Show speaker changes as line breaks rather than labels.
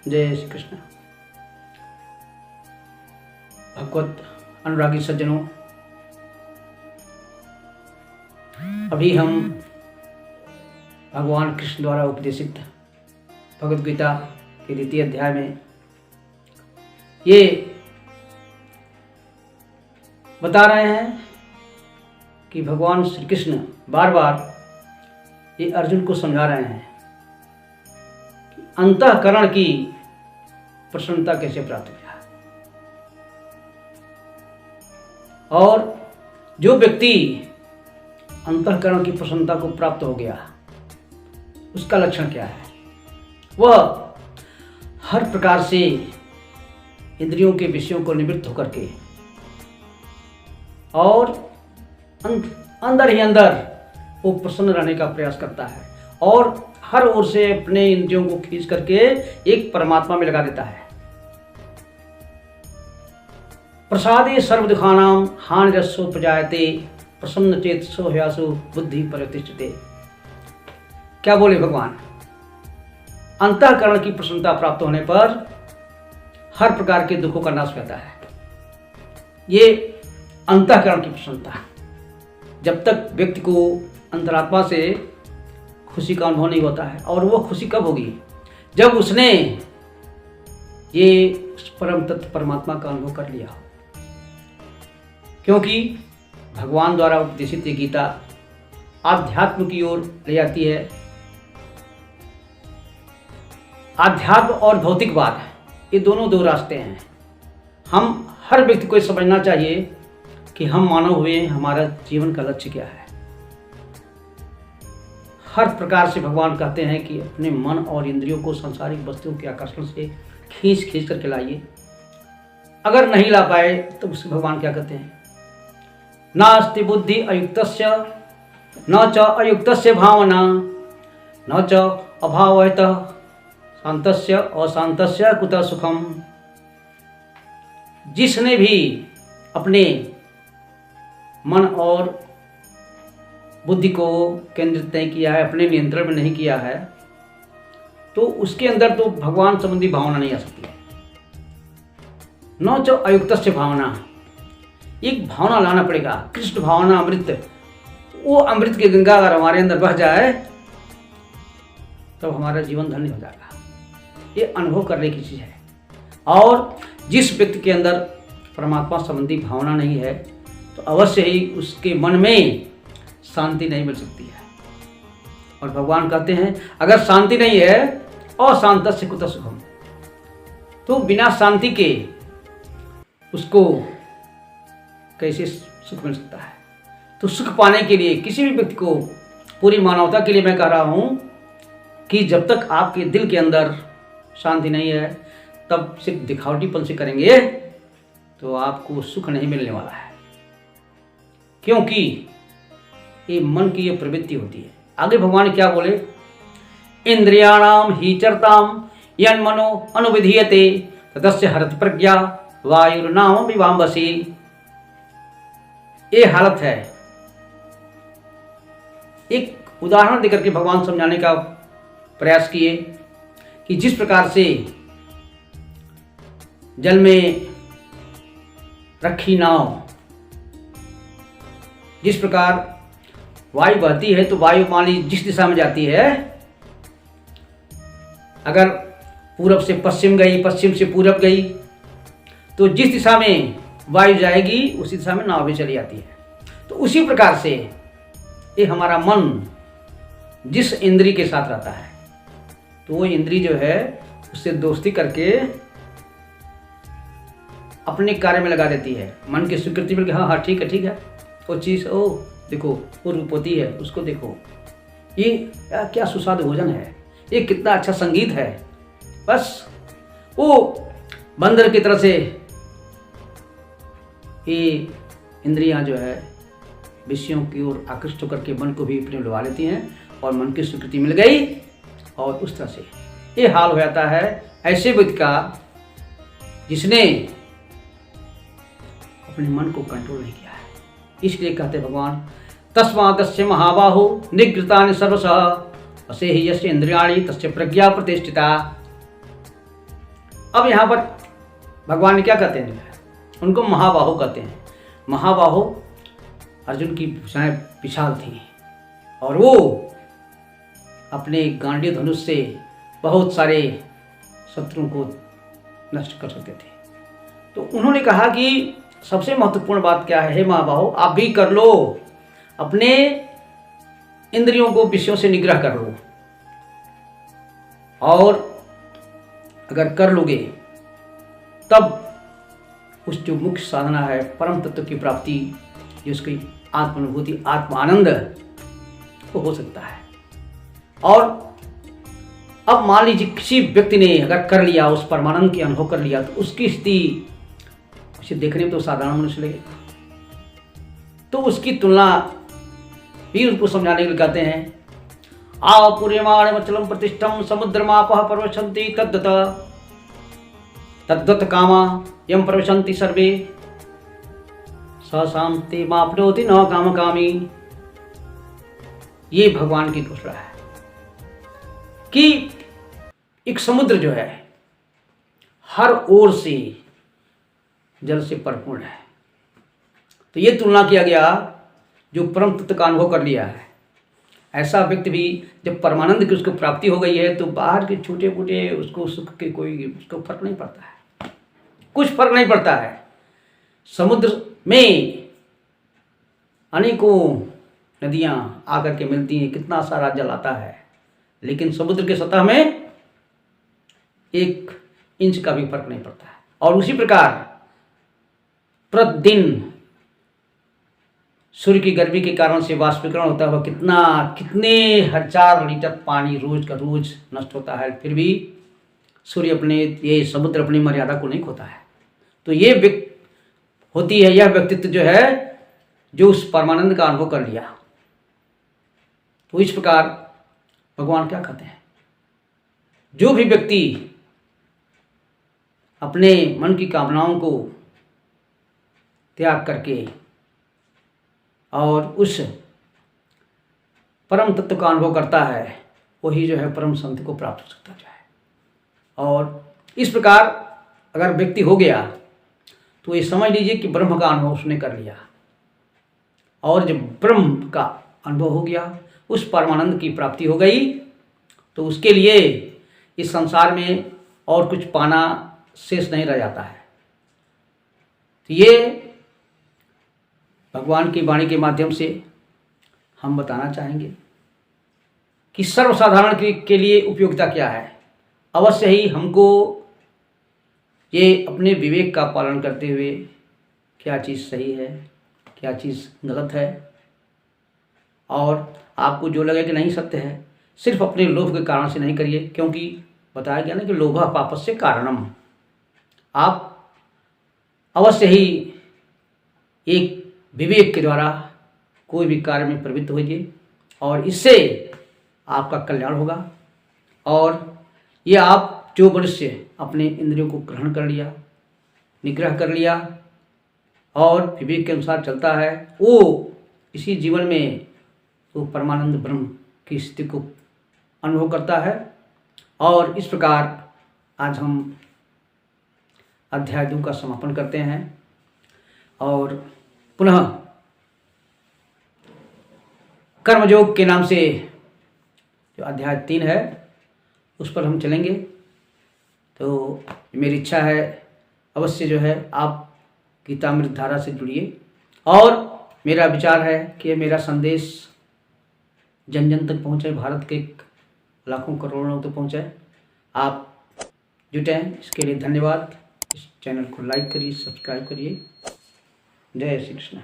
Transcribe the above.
जय श्री कृष्ण। भगवत अनुरागी सज्जनों, अभी हम भगवान कृष्ण द्वारा उपदेशित भगवद गीता के द्वितीय अध्याय में ये बता रहे हैं कि भगवान श्री कृष्ण बार बार ये अर्जुन को समझा रहे हैं कि अंतःकरण की प्रसन्नता कैसे प्राप्त किया, और जो व्यक्ति अंतःकरण की प्रसन्नता को प्राप्त हो गया उसका लक्षण क्या है। वह हर प्रकार से इंद्रियों के विषयों को निवृत्त होकर के और अंदर ही अंदर वो प्रसन्न रहने का प्रयास करता है और हर ओर से अपने इंद्रियों को खींच करके एक परमात्मा में लगा देता है। प्रसादे सर्वदुखानां हानिरसोपजायते प्रसन्न चेतसो ह्यासु बुद्धि प्रतिष्ठिते। क्या बोले भगवान, अंतःकरण की प्रसन्नता प्राप्त होने पर हर प्रकार के दुखों का नाश होता है। ये अंतःकरण की प्रसन्नता, जब तक व्यक्ति को अंतरात्मा से खुशी का अनुभव नहीं होता है, और वो खुशी कब होगी, जब उसने ये परम तत्व परमात्मा का अनुभव कर लिया। क्योंकि भगवान द्वारा उपदेशित ये गीता आध्यात्म की ओर ले जाती है। आध्यात्म और भौतिकवाद, ये दोनों दो रास्ते हैं। हम हर व्यक्ति को समझना चाहिए कि हम मानव हुए, हमारा जीवन का लक्ष्य क्या है। हर प्रकार से भगवान कहते हैं कि अपने मन और इंद्रियों को सांसारिक वस्तुओं के आकर्षण से खींच करके लाइए। अगर नहीं ला पाए तो उससे भगवान क्या कहते हैं, नास्ति बुद्धि अयुक्तस्य न च अयुक्तस्य भावना न च अभावयतः शांतस्य अशांतस्य कुतः सुखम। जिसने भी अपने मन और बुद्धि को केंद्रित नहीं किया है, अपने नियंत्रण में नहीं किया है, तो उसके अंदर तो भगवान संबंधी भावना नहीं आ सकती है। न च अयुक्तस्य भावना, एक भावना लाना पड़ेगा, कृष्ण भावना अमृत। वो अमृत की गंगा अगर हमारे अंदर बह जाए तो हमारा जीवन धन्य हो जाएगा। ये अनुभव करने की चीज़ है। और जिस व्यक्ति के अंदर परमात्मा संबंधी भावना नहीं है तो अवश्य ही उसके मन में शांति नहीं मिल सकती है। और भगवान कहते हैं अगर शांति नहीं है अशांतस्य कुतः सुखम, तो बिना शांति के उसको कैसे सुख मिल सकता है। तो सुख पाने के लिए किसी भी व्यक्ति को, पूरी मानवता के लिए मैं कह रहा हूँ कि जब तक आपके दिल के अंदर शांति नहीं है, तब सिर्फ दिखावटीपन से करेंगे तो आपको सुख नहीं मिलने वाला है। क्योंकि ये मन की ये प्रवृत्ति होती है। आगे भगवान क्या बोले, इंद्रियाणाम ही चरताम यन्मनो अनुविधीयते ततस्य हरति प्रज्ञा वायुर्नाम विवाम्बसी। ये हालत है। एक उदाहरण देकर के भगवान समझाने का प्रयास किए कि जिस प्रकार से जल में रखी नाव, जिस प्रकार वायु बहती है तो वायु मान ली जिस दिशा में जाती है, अगर पूरब से पश्चिम गई, पश्चिम से पूरब गई, तो जिस दिशा में वायु जाएगी उसी दिशा में नाव भी चली जाती है। तो उसी प्रकार से ये हमारा मन जिस इंद्री के साथ रहता है, तो वो इंद्री जो है उससे दोस्ती करके अपने कार्य में लगा देती है। मन की स्वीकृति मिल गई, हाँ हाँ ठीक है, वो चीज़, ओ देखो वो रूपवती है, उसको देखो, ये क्या सुस्वादु भोजन है, ये कितना अच्छा संगीत है। बस वो बंदर की तरह से ये इंद्रियां जो है विषयों की ओर आकृष्ट होकर के मन को भी अपने लुभा लेती हैं, और मन की स्वीकृति मिल गई और उस तरह से ये हाल हो जाता है ऐसे व्यक्ति का जिसने अपने मन को कंट्रोल नहीं किया है। इसलिए कहते भगवान, तस्मादस्य महाबाहो निगृतानि सर्वशः असेहि यस्य इंद्रियाणि तस्य प्रज्ञा प्रतिष्ठिता। अब यहाँ पर भगवान क्या कहते हैं, उनको महाबाहु कहते हैं। महाबाहु, अर्जुन की भुजाएं विशाल थी और वो अपने गांडीव धनुष से बहुत सारे शत्रुओं को नष्ट कर सकते थे। तो उन्होंने कहा कि सबसे महत्वपूर्ण बात क्या है, हे महाबाहु आप भी कर लो, अपने इंद्रियों को विषयों से निग्रह कर लो, और अगर कर लोगे तब उस जो मुख्य साधना है परम तत्व की प्राप्ति, जिसकी आत्मानुभूति आत्म आनंद वो हो सकता है। और अब मान लीजिए किसी व्यक्ति ने अगर कर लिया, उस परमानंद की अनुभव कर लिया, तो उसकी स्थिति उसे देखने में तो साधारण मनुष्य लगेगा, तो उसकी तुलना भी उनको समझाने के लिए कहते हैं, आपूर्यमाणमचलं प्रतिष्ठं समुद्रमापः प्रवशन्ति तद्वत् कामा यं प्रवशन्ति सर्वे स शान्ति माप्नोति न कामकामी। ये भगवान की घोषणा है कि एक समुद्र जो है हर ओर से जल से परिपूर्ण है। तो ये तुलना किया गया जो परम तत्व का अनुभव कर लिया है, ऐसा व्यक्ति भी जब परमानंद की उसको प्राप्ति हो गई है तो बाहर के छोटे मोटे उसको सुख के कोई उसको फर्क नहीं पड़ता है, कुछ फर्क नहीं पड़ता है। समुद्र में अनेकों नदियां आकर के मिलती हैं, कितना सारा जल आता है, लेकिन समुद्र के सतह में 1 इंच का भी फर्क नहीं पड़ता है। और उसी प्रकार प्रतिदिन सूर्य की गर्मी के कारण से वाष्पीकरण होता है, कितने हजार लीटर पानी रोज का रोज नष्ट होता है, फिर भी ये समुद्र अपनी मर्यादा को नहीं खोता है। तो ये होती है यह व्यक्तित्व जो है जो उस परमानंद का अनुभव कर लिया। तो इस प्रकार भगवान क्या कहते हैं, जो भी व्यक्ति अपने मन की कामनाओं को त्याग करके और उस परम तत्व का अनुभव करता है, वही जो है परम संत को प्राप्त हो सकता है। और इस प्रकार अगर व्यक्ति हो गया तो ये समझ लीजिए कि ब्रह्म का अनुभव उसने कर लिया, और जब ब्रह्म का अनुभव हो गया, उस परमानंद की प्राप्ति हो गई, तो उसके लिए इस संसार में और कुछ पाना शेष नहीं रह जाता है। तो ये भगवान की वाणी के माध्यम से हम बताना चाहेंगे कि सर्वसाधारण के लिए उपयोगिता क्या है। अवश्य ही हमको ये अपने विवेक का पालन करते हुए क्या चीज़ सही है, क्या चीज़ गलत है, और आपको जो लगे कि नहीं सत्य है, सिर्फ अपने लोभ के कारण से नहीं करिए, क्योंकि बताया गया ना कि लोभः पापस्य कारणम। आप अवश्य ही एक विवेक के द्वारा कोई भी कार्य में प्रवृत्त होइए, और इससे आपका कल्याण होगा। और ये आप जो मनुष्य अपने इंद्रियों को ग्रहण कर लिया, निग्रह कर लिया और विवेक के अनुसार चलता है, वो इसी जीवन में वो परमानंद ब्रह्म की स्थिति को अनुभव करता है। और इस प्रकार आज हम अध्याय 2 का समापन करते हैं, और पुनः कर्मयोग के नाम से जो अध्याय 3 है उस पर हम चलेंगे। तो मेरी इच्छा है अवश्य जो है आप गीतामृत धारा से जुड़िए, और मेरा विचार है कि मेरा संदेश जन जन तक पहुँचे, भारत के लाखों करोड़ों लोग तक पहुँचे। आप जुटें, इसके लिए धन्यवाद। इस चैनल को लाइक करिए, सब्सक्राइब करिए। जय श्री कृष्ण।